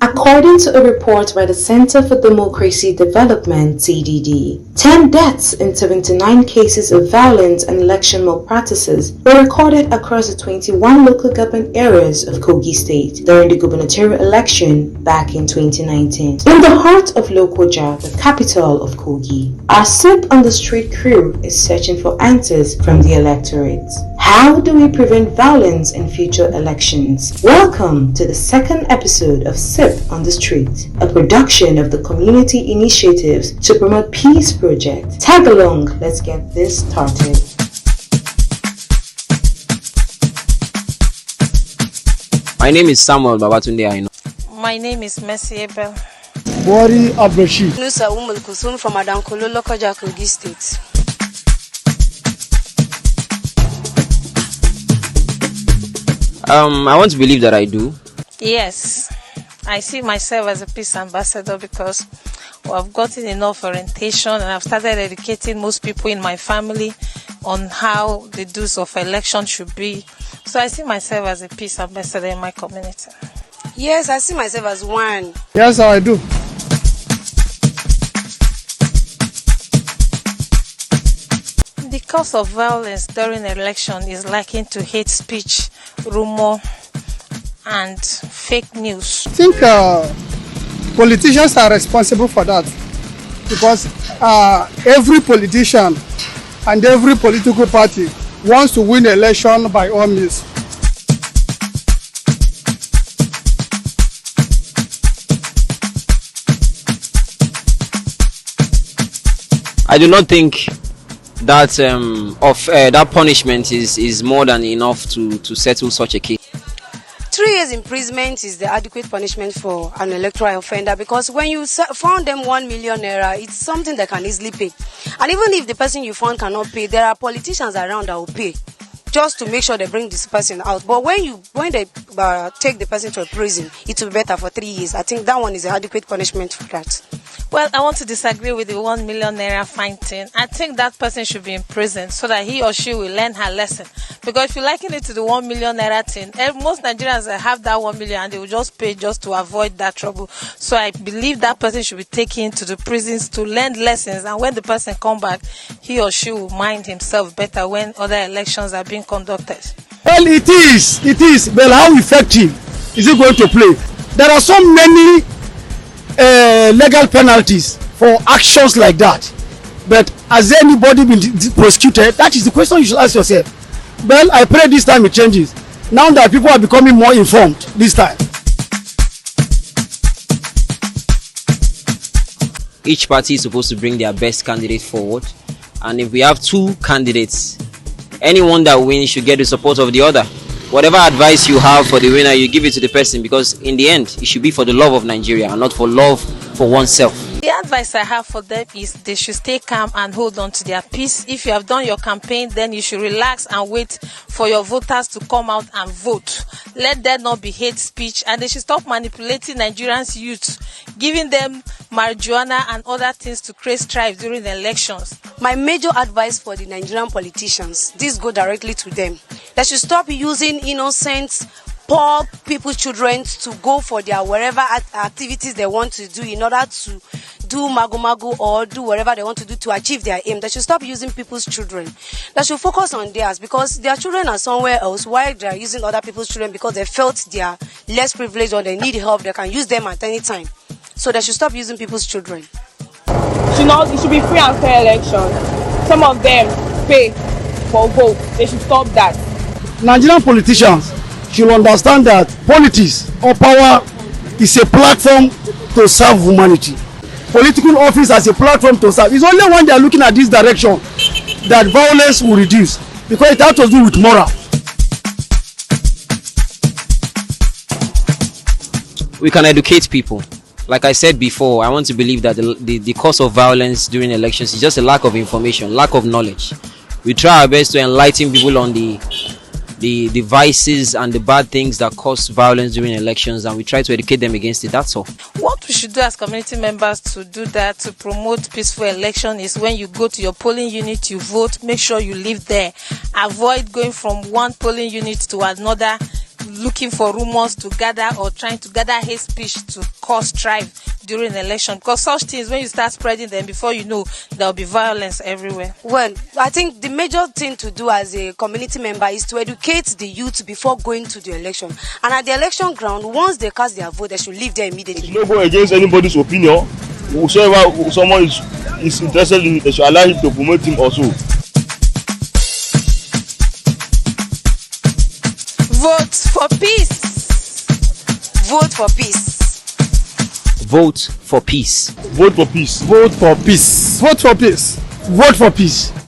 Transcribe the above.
According to a report by the Center for Democracy Development (CDD), 10 deaths in 79 cases of violence and election malpractices were recorded across the 21 local government areas of Kogi State during the gubernatorial election back in 2019. In the heart of Lokoja, the capital of Kogi, our CIPP on the street crew is searching for answers from the electorates. How do we prevent violence in future elections? Welcome to the second episode of CIPP on the Street, a production of the Community Initiatives to Promote Peace project. Tag along, let's get this started. My name is Samuel Babatunde Aino. My name is Mercy Abel. Wari Abreshi. Nusa Kusum from Adankolo, Lokoja, Kogi State. I want to believe that I do. Yes, I see myself as a peace ambassador because I've gotten enough orientation and I've started educating most people in my family on how the dues of election should be. So I see myself as a peace ambassador in my community. Yes, I see myself as one. Yes, I do. The cause of violence during election is likened to hate speech, rumor, and fake news. I think politicians are responsible for that because every politician and every political party wants to win election by all means. I do not think that that punishment is more than enough to settle such a case. 3 years imprisonment is the adequate punishment for an electoral offender because when you found them 1 million naira, it's something they can easily pay. And even if the person you found cannot pay, there are politicians around that will pay just to make sure they bring this person out. But when they take the person to a prison, it will be better for 3 years. I think that one is the adequate punishment for that. Well, I want to disagree with the 1 million naira fine thing. I think that person should be in prison so that he or she will learn her lesson. Because if you liken it to the 1 million naira thing, most Nigerians have that 1 million and they will just pay just to avoid that trouble. So I believe that person should be taken to the prisons to learn lessons. And when the person come back, he or she will mind himself better when other elections are being conducted. Well, it is. But how effective is it going to play? There are so many legal penalties for actions like that, but has anybody been prosecuted? That is the question you should ask yourself. Well, I pray this time it changes. Now that people are becoming more informed this time. Each party is supposed to bring their best candidate forward, and if we have 2 candidates, anyone that wins should get the support of the other. Whatever advice you have for the winner, you give it to the person, because in the end, it should be for the love of Nigeria and not for love for oneself. The advice I have for them is they should stay calm and hold on to their peace. If you have done your campaign, then you should relax and wait for your voters to come out and vote. Let there not be hate speech, and they should stop manipulating Nigerians' youth, giving them marijuana and other things to create strife during the elections. My major advice for the Nigerian politicians, this go directly to them. They should stop using innocent, poor people's children to go for their wherever activities they want to do in order to do mago or do whatever they want to do to achieve their aim. They should stop using people's children. They should focus on theirs because their children are somewhere else while they are using other people's children because they felt they are less privileged or they need help. They can use them at any time. So they should stop using people's children. It should be free and fair election. Some of them pay for vote. They should stop that. Nigerian politicians should understand that politics or power is a platform to serve humanity. Political office as a platform to serve. It's only when they are looking at this direction that violence will reduce, because it has to do with moral. We can educate people. Like I said before, I want to believe that the cause of violence during elections is just a lack of information, lack of knowledge. We try our best to enlighten people on the vices and the bad things that cause violence during elections, and we try to educate them against it. That's all. What we should do as community members to do that, to promote peaceful election, is when you go to your polling unit, you vote, make sure you live there. Avoid going from one polling unit to another looking for rumors to gather or trying to gather hate speech to cause strife during election, because such things, when you start spreading them, before you know, there will be violence everywhere. Well, I think the major thing to do as a community member is to educate the youth before going to the election. And at the election ground, once they cast their vote, they should leave there immediately. No go against anybody's opinion. Whosoever someone is interested in, they should allow him to promote him also. Vote for peace. Vote for peace. Vote for peace. Vote for peace. Vote for peace. Vote for peace. Vote for peace.